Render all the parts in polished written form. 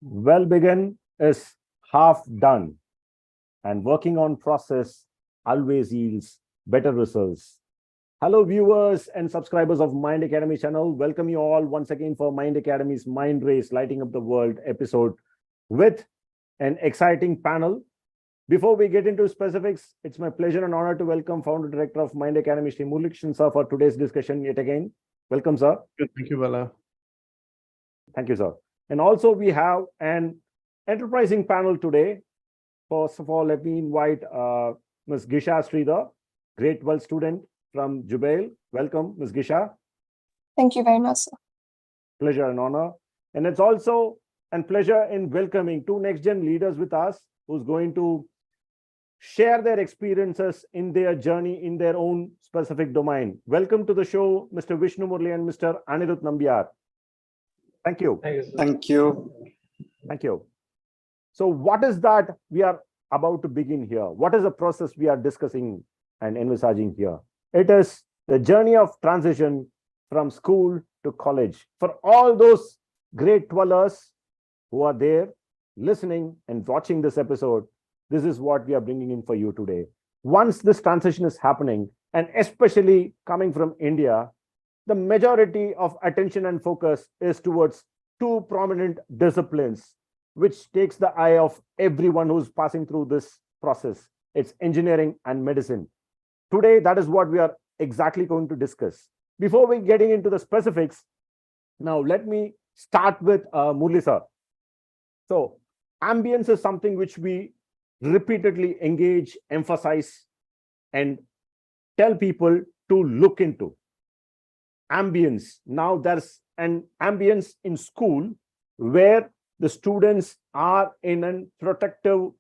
Well begun is half done, and working on process always yields better results. Hello, viewers and subscribers of Mind Academy channel. Welcome you all once again for Mind Academy's Mind Race Lighting Up the World episode with an exciting panel. Before we get into specifics, it's my pleasure and honor to welcome founder director of Mind Academy, Shri Muralikrishnan sir, for today's discussion yet again. Welcome, sir. Thank you, Bala. Thank you, sir. And also we have an enterprising panel today. First of all, let me invite Ms. Gisha Sridhar, grade 12 student from Jubail. Welcome, Ms. Gisha. Thank you very much, sir. Pleasure and honor. And it's also a pleasure in welcoming two next-gen leaders with us who's going to share their experiences in their journey in their own specific domain. Welcome to the show, Mr. Vishnu Murli and Mr. Anirudh Nambiar. Thank you. Thank you. Thank you. So what is that we are about to begin here? What is the process we are discussing and envisaging here? It is the journey of transition from school to college. For all those grade 12ers who are there listening and watching this episode, this is what we are bringing in for you today. Once this transition is happening, and especially coming from India, the majority of attention and focus is towards two prominent disciplines, which takes the eye of everyone who's passing through this process. It's engineering and medicine. Today, that is what we are exactly going to discuss. Before we getting into the specifics, now let me start with Murli sir. So, ambience is something which we repeatedly engage, emphasize, and tell people to look into. Ambience. Now there's an ambience in school where the students are in a protective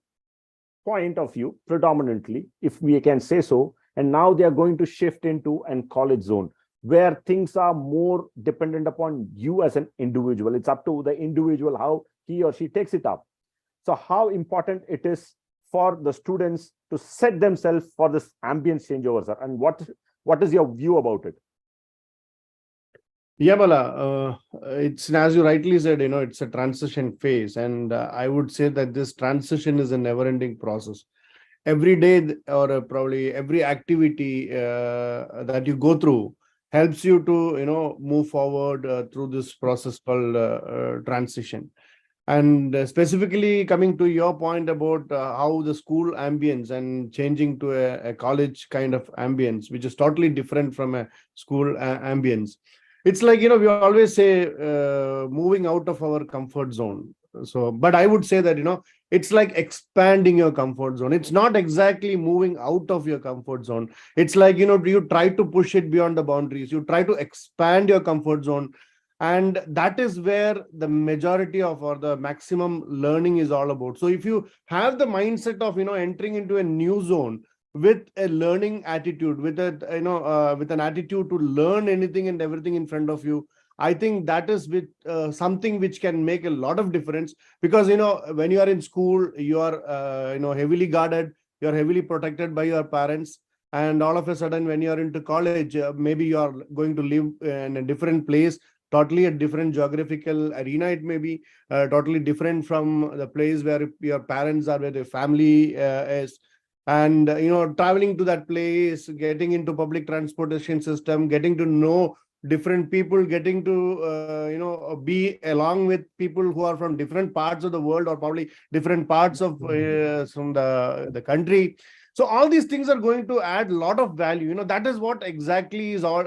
point of view, predominantly, if we can say so. And now they are going to shift into a college zone where things are more dependent upon you as an individual. It's up to the individual how he or she takes it up. So how important it is for the students to set themselves for this ambience changeover, sir? And what is your view about it? Yeah, Bala, it's as you rightly said, it's a transition phase. And I would say that this transition is a never-ending process. Every day or probably every activity that you go through helps you to, move forward through this process called transition. And specifically coming to your point about how the school ambience and changing to a college kind of ambience, which is totally different from a school ambience. It's like, we always say moving out of our comfort zone. So, but I would say that, it's like expanding your comfort zone. It's not exactly moving out of your comfort zone. It's like, you try to push it beyond the boundaries. You try to expand your comfort zone. And that is where the majority of or the maximum learning is all about. So if you have the mindset of, entering into a new zone with a learning attitude, with a, with an attitude to learn anything and everything in front of you, I think that is with something which can make a lot of difference. Because, when you are in school, you are, heavily guarded, you're heavily protected by your parents. And all of a sudden, when you're into college, maybe you're going to live in a different place, totally a different geographical arena. It may be totally different from the place where your parents are, where your family is. And, traveling to that place, getting into public transportation system, getting to know different people, getting to, be along with people who are from different parts of the world or probably different parts of from the country. So all these things are going to add a lot of value. That is what exactly is all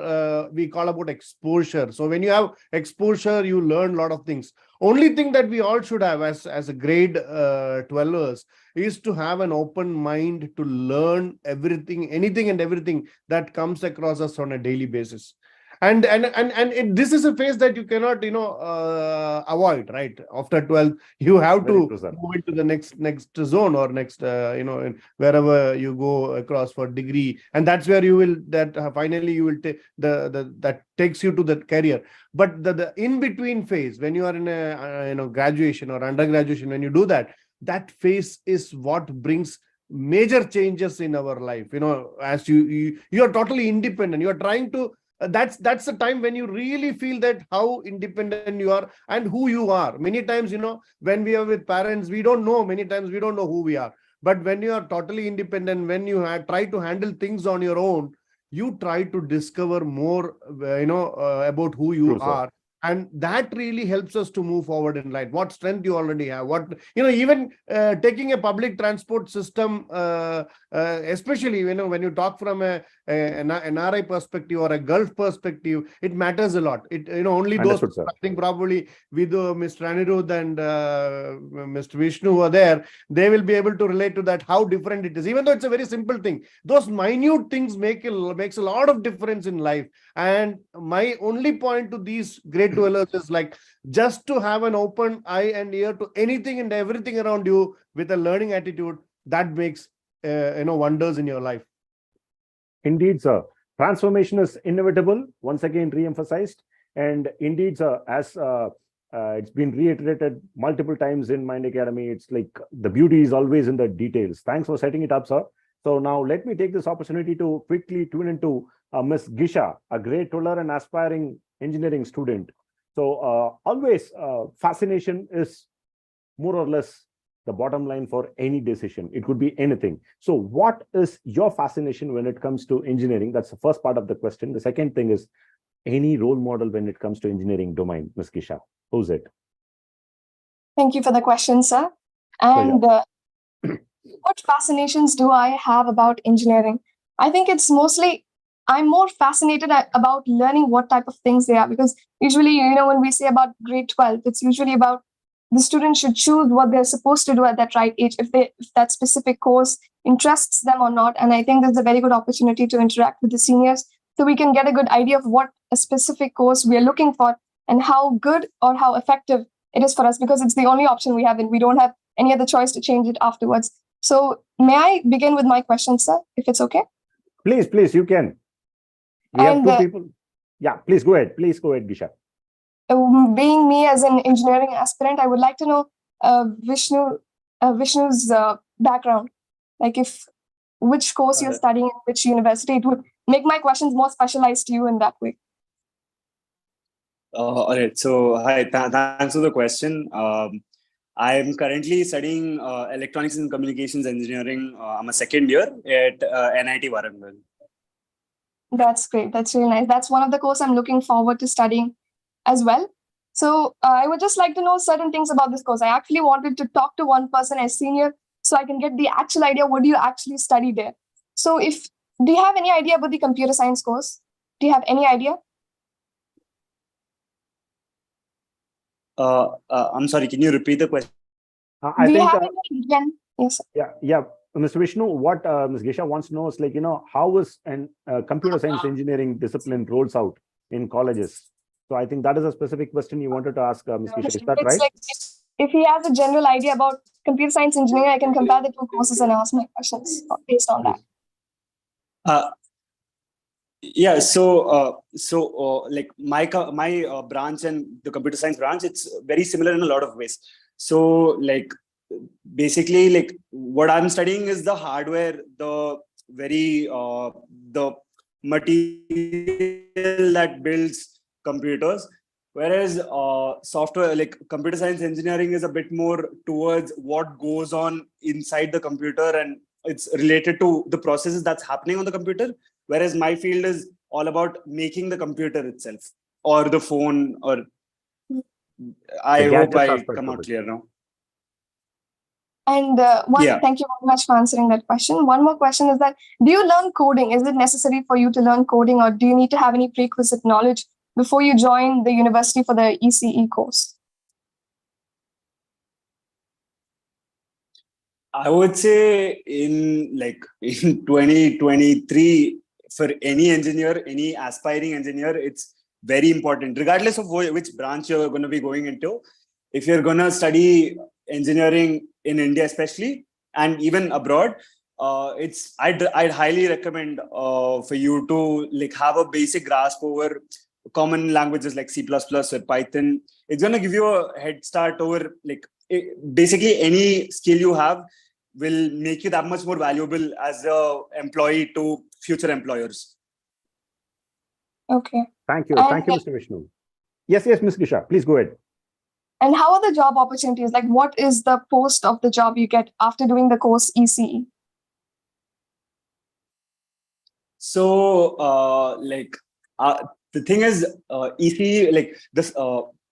we call about exposure. So when you have exposure, you learn a lot of things. Only thing that we all should have as a grade 12ers is to have an open mind to learn everything, anything and everything that comes across us on a daily basis. And this is a phase that you cannot avoid, right? After 12, you have to move into the next zone or next wherever you go across for degree, and that's where you will finally you will take that takes you to that career. But the in between phase, when you are in a graduation or undergraduation, when you do that phase is what brings major changes in our life. As you are totally independent, you are trying to that's the time when you really feel that how independent you are and who you are. Many times, when we are with parents, we don't know, many times we don't know who we are. But when you are totally independent, when you try to handle things on your own, you try to discover more, about who you True, sir. are. And that really helps us to move forward in life. What strength you already have, even taking a public transport system, especially, when you talk from an RI perspective or a Gulf perspective, it matters a lot. Only those, Understood, sir. I think probably with Mr. Anirudh and Mr. Vishnu who are there, they will be able to relate to that, how different it is. Even though it's a very simple thing, those minute things makes a lot of difference in life. And my only point to these great dwellers is like, just to have an open eye and ear to anything and everything around you with a learning attitude, that makes wonders in your life. Indeed, sir. Transformation is inevitable, once again re-emphasized. And indeed, sir, as it's been reiterated multiple times in Mind Academy, it's like the beauty is always in the details. Thanks for setting it up, sir. So now let me take this opportunity to quickly tune into Ms. Gisha, a great toddler and aspiring engineering student. So always fascination is more or less the bottom line for any decision. It could be anything. So what is your fascination when it comes to engineering? That's the first part of the question. The second thing is, any role model when it comes to engineering domain, Ms. Gisha? Who's it? Thank you for the question, sir. And what fascinations do I have about engineering? I think it's mostly, I'm more fascinated about learning what type of things they are, because usually, when we say about grade 12, it's usually about the student should choose what they're supposed to do at that right age, if that specific course interests them or not. And I think there's a very good opportunity to interact with the seniors, so we can get a good idea of what a specific course we are looking for and how good or how effective it is for us, because it's the only option we have and we don't have any other choice to change it afterwards. So may I begin with my question, sir, if it's okay? Please, you can. We have two people. Yeah, please go ahead. Please go ahead, Gisha. Being me as an engineering aspirant, I would like to know Vishnu's background. Like, which course you're studying in which university. It would make my questions more specialized to you in that way. All right. So, hi. Thanks for the question. I'm currently studying electronics and communications engineering. I'm a second year at NIT Warangal. That's great. That's really nice. That's one of the courses I'm looking forward to studying as well. So I would just like to know certain things about this course. I actually wanted to talk to one person as senior so I can get the actual idea, what do you actually study there? So do you have any idea about the computer science course? Do you have any idea? I'm sorry, can you repeat the question? I think, yes. Yeah. Mr. Vishnu, what Ms. Gisha wants to know is, like, how is an computer science engineering discipline rolls out in colleges? So I think that is a specific question you wanted to ask Ms. Gisha. Is that right? Like, if he has a general idea about computer science engineering, I can compare the two courses and ask my questions based on that. Yeah, so like my branch and the computer science branch, it's very similar in a lot of ways. So like basically, like what I'm studying is the hardware, the material that builds computers, whereas software, like computer science engineering, is a bit more towards what goes on inside the computer, and it's related to the processes that's happening on the computer. Whereas my field is all about making the computer itself or the phone, or I hope I come out clear now. And thank you very much for answering that question. One more question is that, do you learn coding? Is it necessary for you to learn coding, or do you need to have any prerequisite knowledge before you join the university for the ECE course? I would say in 2023, for any engineer, any aspiring engineer, it's very important, regardless of which branch you're going to be going into. If you're going to study engineering in India, especially, and even abroad, I'd highly recommend for you to have a basic grasp over common languages like C++ or Python. It's going to give you a head start over basically any skill you have will make you that much more valuable as an employee to future employers. Okay. Thank you. And- Thank you, Mr. Vishnu. Yes, Ms. Gisha, please go ahead. And how are the job opportunities? Like, what is the post of the job you get after doing the course ECE? So, the thing is, ECE, like this,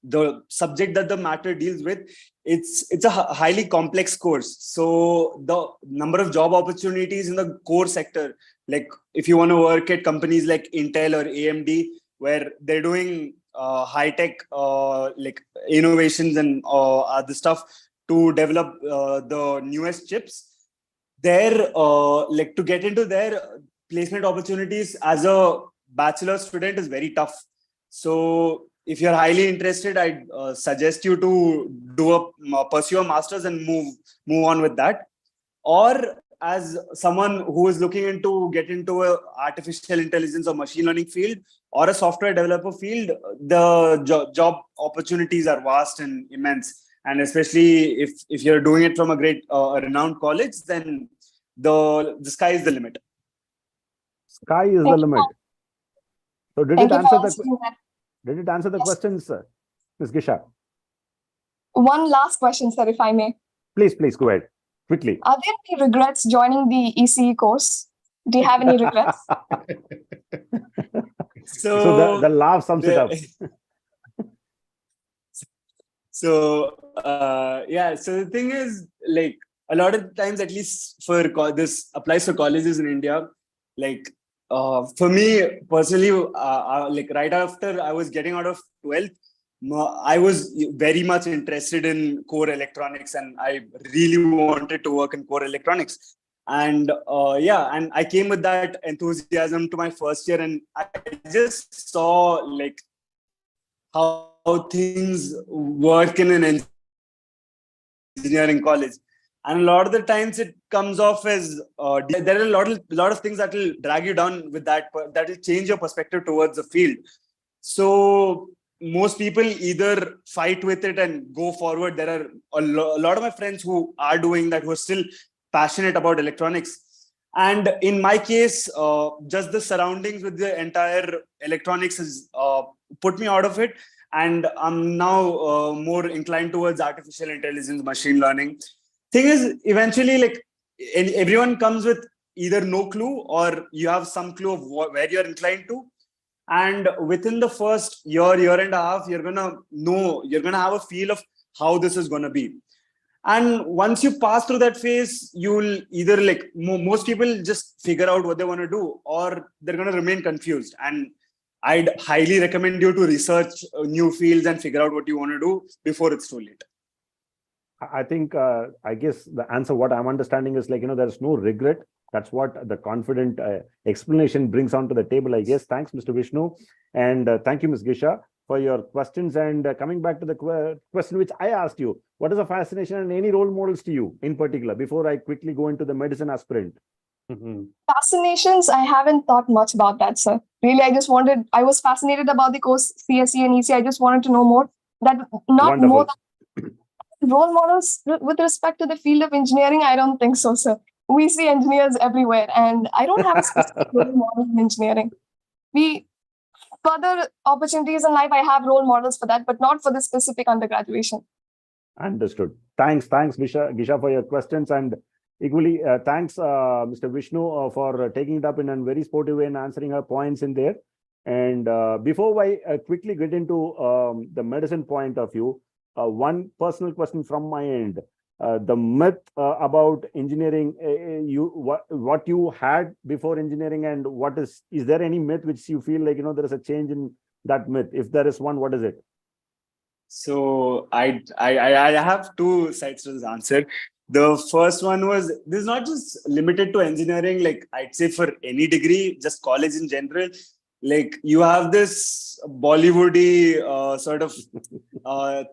the subject that the matter deals with, it's a highly complex course. So the number of job opportunities in the core sector, like if you want to work at companies like Intel or AMD, where they're doing high tech like innovations and other stuff to develop the newest chips, there like to get into their placement opportunities as a bachelor student is very tough. So if you're highly interested, I'd suggest you to pursue a master's and move on with that. Or as someone who is looking into get into a artificial intelligence or machine learning field or a software developer field, the job opportunities are vast and immense. And especially if you're doing it from a great renowned college, then the sky is the limit. Sky is the Thank you. limit. So did Thank it you for answer the answering that. did it answer the Yes. questions, Ms. Gisha? One last question, sir, if I may. Please go ahead quickly. Are there any regrets joining the ECE course? Do you have any regrets? So the laugh sums it up. So so the thing is, like a lot of times, at least for this applies for colleges in India, like for me personally, like right after I was getting out of 12th, I was very much interested in core electronics and I really wanted to work in core electronics. And and I came with that enthusiasm to my first year, and I just saw like how things work in an engineering college. And a lot of the times it comes off as there are a lot of things that will drag you down with that will change your perspective towards the field. So most people either fight with it and go forward. There are a lot of my friends who are doing that, who are still passionate about electronics. And in my case, just the surroundings with the entire electronics has put me out of it. And I'm now more inclined towards artificial intelligence, machine learning. Thing is, eventually, like everyone comes with either no clue or you have some clue of where you're inclined to. And within the first year and a half, you're gonna have a feel of how this is gonna be. And once you pass through that phase, you'll either like most people just figure out what they want to do, or they're gonna remain confused. And I'd highly recommend you to research new fields and figure out what you want to do before it's too late. I think, I guess the answer, what I'm understanding is like, there's no regret. That's what the confident explanation brings onto the table, I guess. Thanks, Mr. Vishnu. And thank you, Ms. Gisha, for your questions. And coming back to the question which I asked you, what is a fascination and any role models to you in particular, before I quickly go into the medicine aspirant? Fascinations, I haven't thought much about that, sir. Really, I was fascinated about the course CSE and EC. I just wanted to know more. Wonderful. More than role models with respect to the field of engineering. I don't think so, sir. We see engineers everywhere, and I don't have a specific role model in engineering. Further opportunities in life, I have role models for that, but not for the specific undergraduation. Understood. Thanks, Gisha, for your questions. And equally, thanks, Mr. Vishnu, for taking it up in a very sportive way and answering our points in there. And before I quickly get into the medicine point of view, one personal question from my end. The myth about engineering, what you had before engineering, and is there any myth which you feel like, there is a change in that myth? If there is one, what is it? So I have two sides to this answer. The first one was, this is not just limited to engineering, like I'd say for any degree, just college in general. Like you have this Bollywoody sort of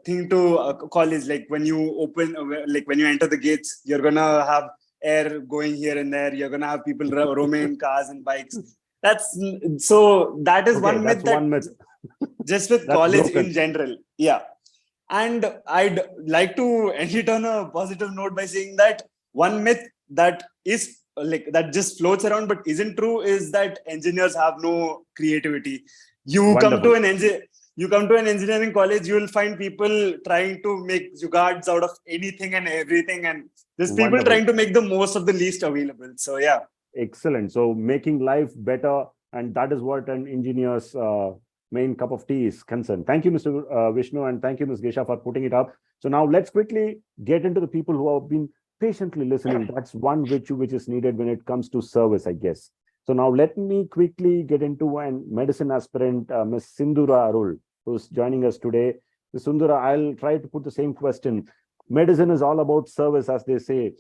thing to college. Like when you when you enter the gates, you're gonna have air going here and there. You're gonna have people roaming in cars and bikes. That is Okay, one myth. One myth. Just with That's college broken. in general. Yeah. And I'd like to end it on a positive note by saying that one myth that is like that just floats around but isn't true is that engineers have no creativity. You come to Wonderful. you come to an engineering college, you will find people trying to make jugards out of anything and everything, and there's people Wonderful. trying to make the most of the least available. So yeah. Excellent. So making life better, and that is what an engineer's main cup of tea is concerned. Thank you, Mr. Vishnu, and thank you, Ms. Gesha, for putting it up. So now let's quickly get into the people who have been patiently listening. That's one which is needed when it comes to service, I guess. So now let me quickly get into an medicine aspirant, Ms. Sindhura Arul, who's joining us today. Ms. Sindhura, I'll try to put the same question. Medicine is all about service, as they say.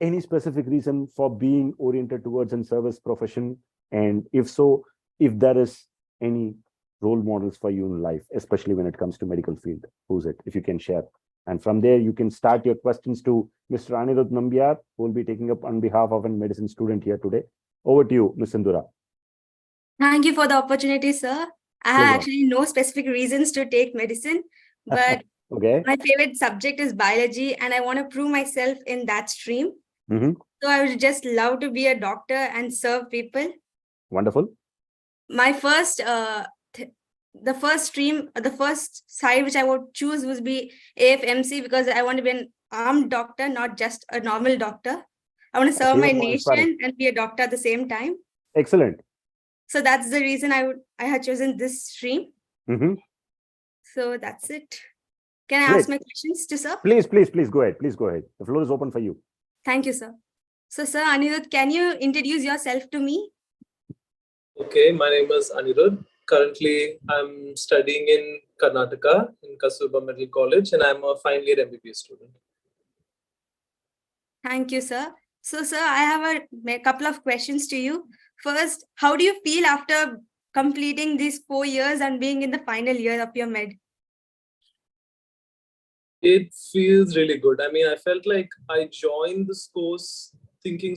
Any specific reason for being oriented towards a service profession? And if so, if there is any role models for you in life, especially when it comes to medical field, who's it, if you can share? And from there, you can start your questions to Mr. Anirudh Nambiar, who will be taking up on behalf of a medicine student here today. Over to you, Ms. Sindhura. Thank you for the opportunity, sir. I have Pleasure. actually no specific reasons to take medicine, but Okay. my favorite subject is biology, and I want to prove myself in that stream. Mhm. So I would just love to be a doctor and serve people. Wonderful. My first, the first side which I would choose would be AFMC, because I want to be an armed doctor, not just a normal doctor. I want to serve my Even more inspiring. nation and be a doctor at the same time. Excellent. So that's the reason I had chosen this stream. Mhm. So that's it. Can I Great. ask my questions to sir? Please go ahead. Please go ahead. The floor is open for you. Thank you, sir. So, sir Anirudh, can you introduce yourself to me? Okay, my name is Anirudh. Currently, I'm studying in Karnataka in Kasturba Medical College, and I'm a final year MBBS student. Thank you, sir. So, sir, I have a couple of questions to you. First, how do you feel after completing these 4 years and being in the final year of your med? It feels really good. I mean, I felt like I joined this course thinking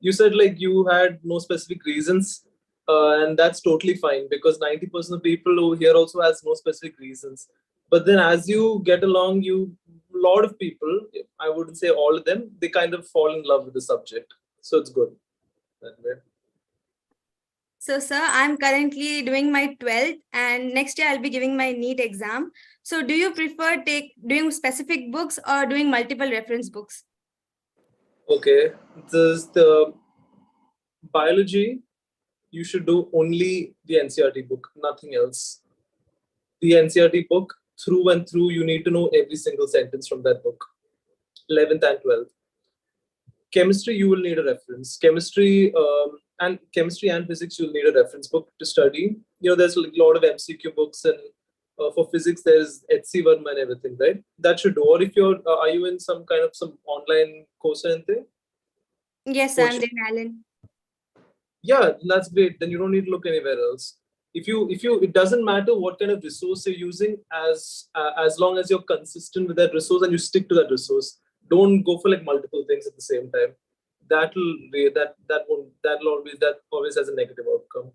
you said like you had no specific reasons, and that's totally fine because 90% of people over here also has no specific reasons. But then as you get along, a lot of people, I wouldn't say all of them, they kind of fall in love with the subject. So it's good that way. So, sir, I'm currently doing my 12th, and next year I'll be giving my NEET exam. So, do you prefer doing specific books or doing multiple reference books? Okay, the biology, you should do only the NCERT book, nothing else. The NCERT book, through and through, you need to know every single sentence from that book. 11th and 12th. Chemistry, you will need a reference. Chemistry and physics, you'll need a reference book to study. You know, there's a lot of MCQ books, and for physics, there's HC Verma and everything, right? That should do. Or if are you in some online course or anything? Yes, sir, I'm doing Allen. Yeah, that's great. Then you don't need to look anywhere else. It doesn't matter what kind of resource you're using, as long as you're consistent with that resource and you stick to that resource. Don't go for like multiple things at the same time. That always has a negative outcome.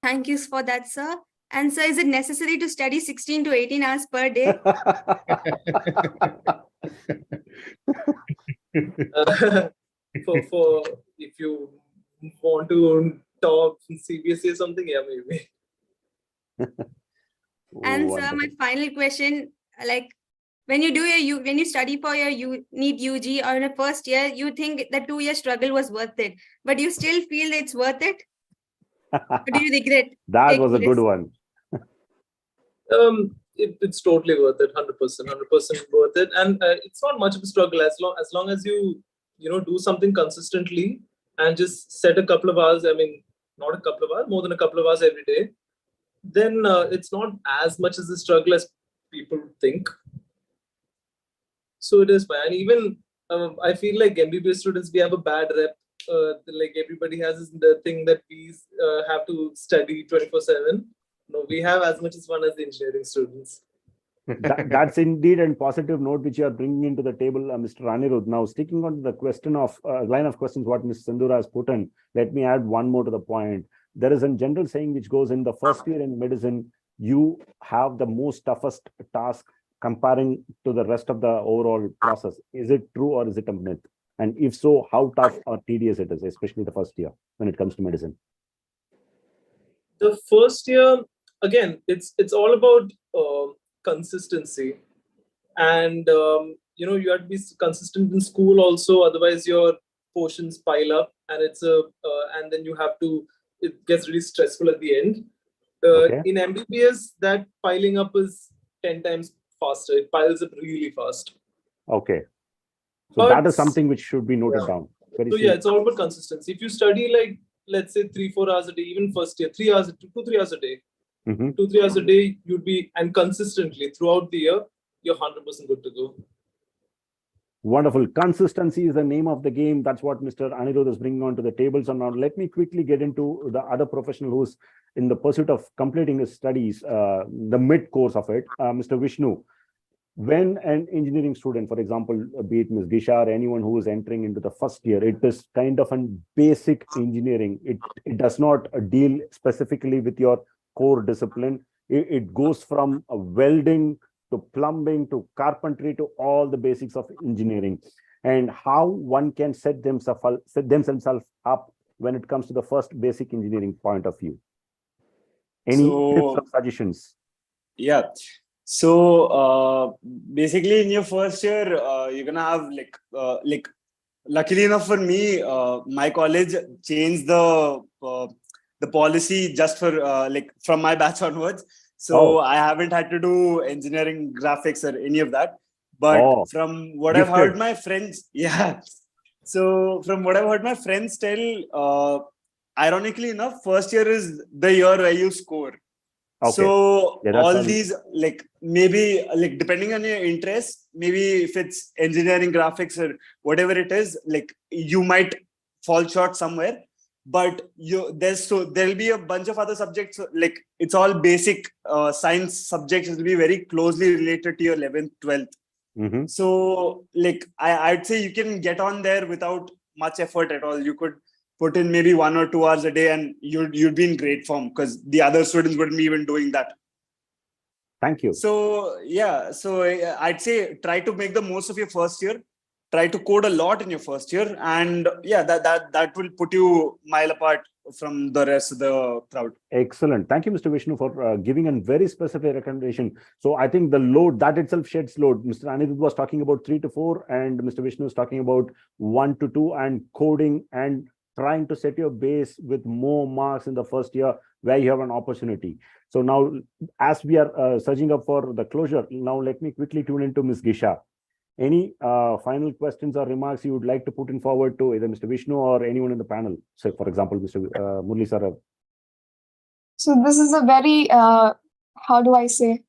Thank you for that, sir. And sir, is it necessary to study 16 to 18 hours per day? For if you want to top CBSE or something, yeah, maybe. And sir, my final question, like when you study for your NEET UG or in the first year, you think the 2-year struggle was worth it, but you still feel it's worth it? Or do you regret? That was a good one. It's totally worth it, 100% worth it, and it's not much of a struggle as long as you do something consistently and just set a couple of hours. I mean, not a couple of hours, more than a couple of hours every day. Then it's not as much as a struggle as people think. So it is fine. And even I feel like MBBS students, we have a bad rep. Like everybody has the thing that we have to study 24/7. No, we have as much as fun as the engineering students. That's indeed a positive note which you are bringing into the table, Mr. Anirudh. Now, sticking on to the question of line of questions what Ms. Sindhura has put in, let me add one more to the point. There is a general saying which goes in the first year in medicine, you have the most toughest task comparing to the rest of the overall process. Is it true or is it a myth? And if so, how tough or tedious it is, especially the first year when it comes to medicine? The first year, again, it's all about consistency, and you have to be consistent in school also. Otherwise, your portions pile up, and and then you have to. It gets really stressful at the end. Okay. In MBBS, that piling up is 10 times faster. It piles up really fast. Okay. So But that is something which should be noted down. Very So yeah, simple. it's all about consistency. If you study like, let's say 3-4 hours a day, even first year, 3 hours, 2-3 hours a day, Mhm. 2-3 hours a day, you'd be, and consistently throughout the year, you're 100% good to go. Wonderful. Consistency is the name of the game. That's what Mr. Anirudh is bringing onto the table. So now let me quickly get into the other professional who's in the pursuit of completing his studies, the mid course of it, Mr. Vishnu. When an engineering student, for example, be it Ms. Gisha or anyone who is entering into the first year, it is kind of a basic engineering. It does not deal specifically with your core discipline. It goes from welding to plumbing to carpentry to all the basics of engineering, and how one can set themselves up when it comes to the first basic engineering point of view. Any tips or suggestions? Yeah. So basically, in your first year, you're gonna have like luckily enough for me, my college changed the policy just for like from my batch onwards. So I haven't had to do engineering, graphics, or any of that. But from what I've heard my friends, yeah. So from what I've heard my friends tell, ironically enough, first year is the year where you score. Okay. So Yeah, all these, like maybe like depending on your interest, maybe if it's engineering, graphics, or whatever it is, like you might fall short somewhere. But there'll be a bunch of other subjects, like it's all basic science subjects. It will be very closely related to your 11th, 12th. Mm-hmm. So like I'd say you can get on there without much effort at all. You could put in maybe 1 or 2 hours a day and you'd be in great form, because the other students wouldn't be even doing that. Thank you. So yeah, so I'd say try to make the most of your first year. Try to code a lot in your first year, and yeah, that will put you mile apart from the rest of the crowd. Excellent. Thank you, Mr. Vishnu, for giving a very specific recommendation. So I think the load, that itself sheds load. Mr. Anirudh was talking about 3 to 4, and Mr. Vishnu is talking about 1 to 2, and coding and trying to set your base with more marks in the first year where you have an opportunity. So now, as we are surging up for the closure, now let me quickly tune into Ms. Gisha. Any final questions or remarks you would like to put in forward to either Mr. Vishnu or anyone in the panel? So, for example, Mr. Murli sir. So this is a very, how do I say,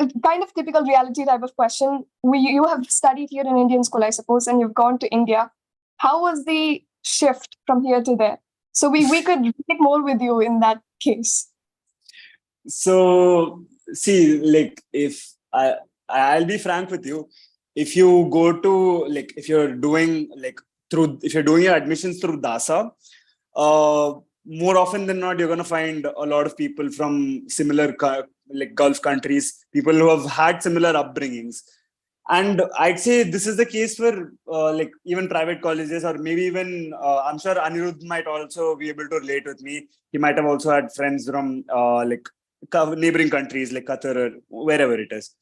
a kind of typical reality type of question. You have studied here in Indian school, I suppose, and you've gone to India. How was the shift from here to there? So we could relate more with you in that case. So see, like if I'll be frank with you, if you go to like if you're doing your admissions through DASA, more often than not, you're going to find a lot of people from similar like Gulf countries, people who have had similar upbringings. And I'd say this is the case for like even private colleges, or maybe even I'm sure Anirudh might also be able to relate with me. He might have also had friends from like neighboring countries like Qatar or wherever it is.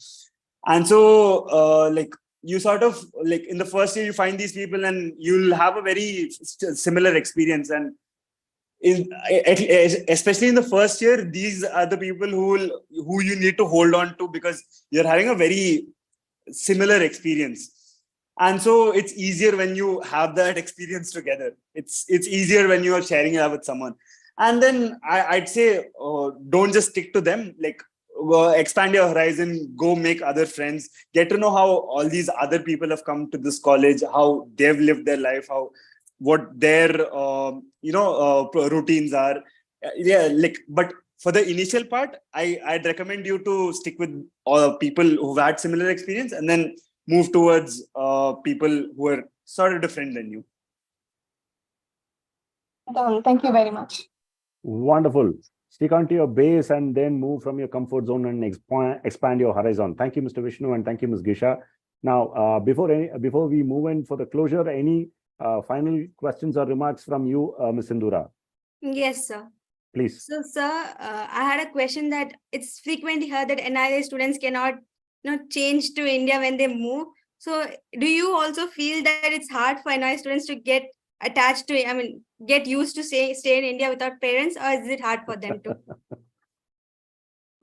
And so like you sort of like in the first year you find these people and you'll have a very similar experience. And especially in the first year, these are the people who you need to hold on to, because you're having a very similar experience. And so it's easier when you have that experience together. It's easier when you are sharing it with someone. And then I'd say don't just stick to them. Like expand your horizon, go make other friends, get to know how all these other people have come to this college, how they've lived their life, what their routines are. Yeah, like, but for the initial part, I'd recommend you to stick with people who've had similar experience, and then move towards people who are sort of different than you. Done. Thank you very much. Wonderful. Stick onto your base and then move from your comfort zone and expand your horizon. Thank you, Mr. Vishnu, and thank you, Ms. Gisha. Now, before we move in for the closure, any final questions or remarks from you, Ms. Sindhura? Yes, sir. Please. So, sir, I had a question that it's frequently heard that NII students cannot, change to India when they move. So, do you also feel that it's hard for NII students to get attached to, get used to stay in India without parents, or is it hard for them to?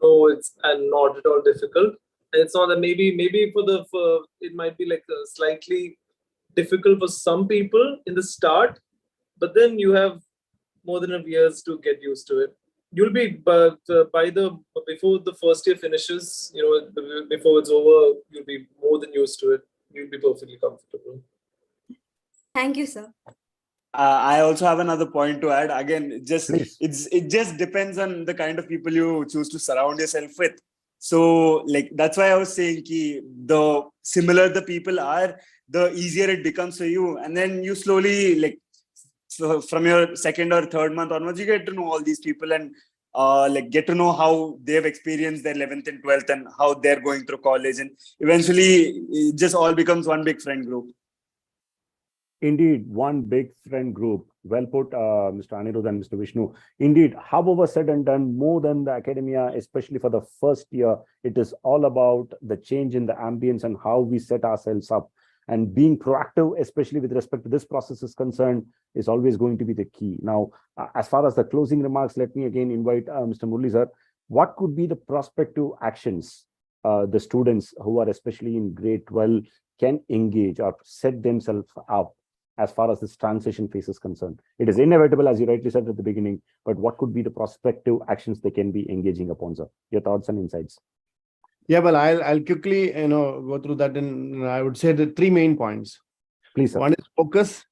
No, it's not at all difficult. And it's not that maybe for it might be like slightly difficult for some people in the start, but then you have more than a years to get used to it. You'll be, but before the first year finishes, before it's over, you'll be more than used to it. You'll be perfectly comfortable. Thank you, sir. I also have another point to add. Again, Please. it just depends on the kind of people you choose to surround yourself with. So, like, that's why I was saying the similar the people are, the easier it becomes for you. And then you slowly, like, so from your second or third month onwards, you get to know all these people and like get to know how they've experienced their 11th and 12th and how they're going through college. And eventually it just all becomes one big friend group. Indeed, one big friend group. Well put, Mr. Anirudh and Mr. Vishnu. Indeed, however said and done, more than the academia, especially for the first year, it is all about the change in the ambience and how we set ourselves up. And being proactive, especially with respect to this process is concerned, is always going to be the key. Now, as far as the closing remarks, let me again invite Mr. Murli sir. What could be the prospective actions the students who are especially in grade 12 can engage or set themselves up as far as this transition phase is concerned? It is inevitable, as you rightly said at the beginning, but what could be the prospective actions they can be engaging upon, sir? Your thoughts and insights. Yeah, well, I'll quickly go through that, and I would say the three main points. Please, sir. One is focus,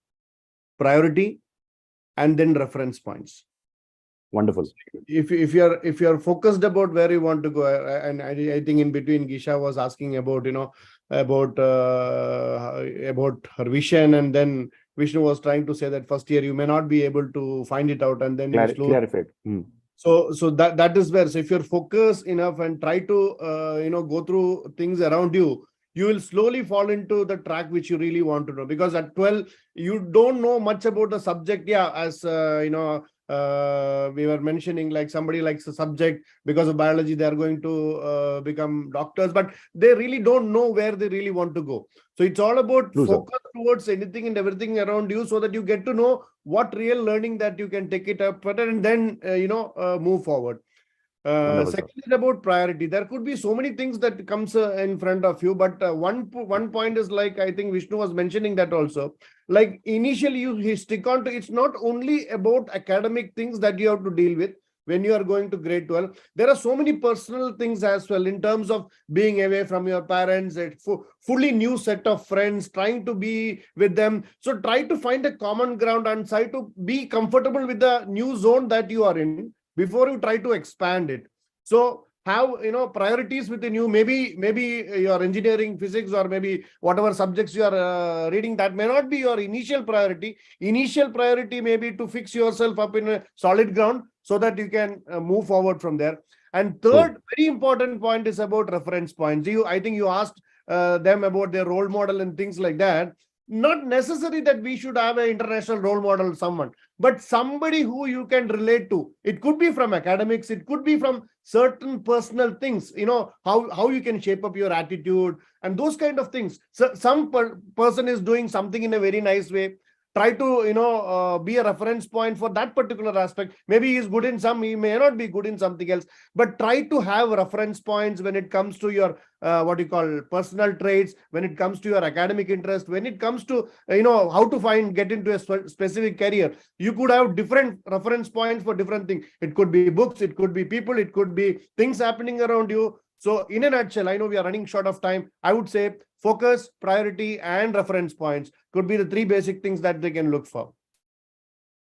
priority, and then reference points. Wonderful. If you're focused about where you want to go, and I think in between Gisha was asking about about her vision, and then Vishnu was trying to say that first year you may not be able to find it out, and then you slowly Clarified. So that is where, so if you're focused enough and try to go through things around you, you will slowly fall into the track which you really want to know. Because at 12 you don't know much about the subject. Yeah, as we were mentioning, like somebody likes a subject because of biology, they are going to become doctors, but they really don't know where they really want to go. So it's all about focus towards anything and everything around you, so that you get to know what real learning that you can take it up further, and then move forward. Second is about priority. There could be so many things that comes in front of you, but one point is, like I think Vishnu was mentioning that also, like initially you stick on to, it's not only about academic things that you have to deal with when you are going to grade 12. There are so many personal things as well, in terms of being away from your parents, a fully new set of friends, trying to be with them. So try to find a common ground and try to be comfortable with the new zone that you are in before you try to expand it. So have priorities within you. Maybe your engineering, physics, or maybe whatever subjects you are reading, that may not be your initial priority. Initial priority may be to fix yourself up in a solid ground, so that you can move forward from there. And third, very important point is about reference points. I think you asked them about their role model and things like that. Not necessary that we should have an international role model, someone, but somebody who you can relate to. It could be from academics, it could be from certain personal things, how you can shape up your attitude and those kind of things. So some person is doing something in a very nice way. Try to be a reference point for that particular aspect. Maybe he's good in some, he may not be good in something else, but try to have reference points when it comes to your what you call personal traits, when it comes to your academic interest, when it comes to how to get into a specific career. You could have different reference points for different things. It could be books, it could be people, it could be things happening around you. So in a nutshell, I know we are running short of time, I would say focus, priority, and reference points could be the three basic things that they can look for.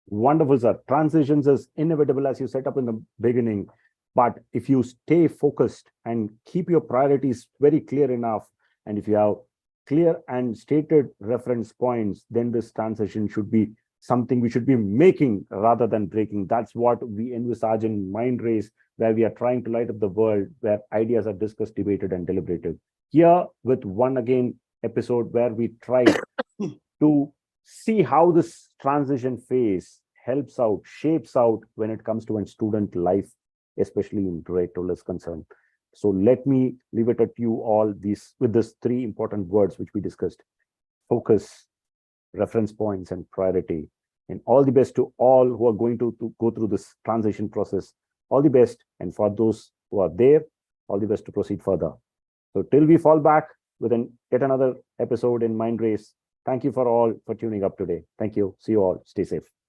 Wonderful, sir. Transitions is inevitable, as you set up in the beginning. But if you stay focused and keep your priorities very clear enough, and if you have clear and stated reference points, then this transition should be something we should be making rather than breaking. That's what we envisage in Mind Race, where we are trying to light up the world, where ideas are discussed, debated, and deliberated. Here with one again episode where we try to see how this transition phase helps out, shapes out when it comes to a student life, especially in Red Tool is concerned. So let me leave it at you all with these three important words which we discussed: focus, reference points, and priority. And all the best to all who are going to go through this transition process. All the best. And for those who are there, all the best to proceed further. So till we fall back with yet another episode in Mind Race, thank you for all for tuning up today. Thank you. See you all. Stay safe.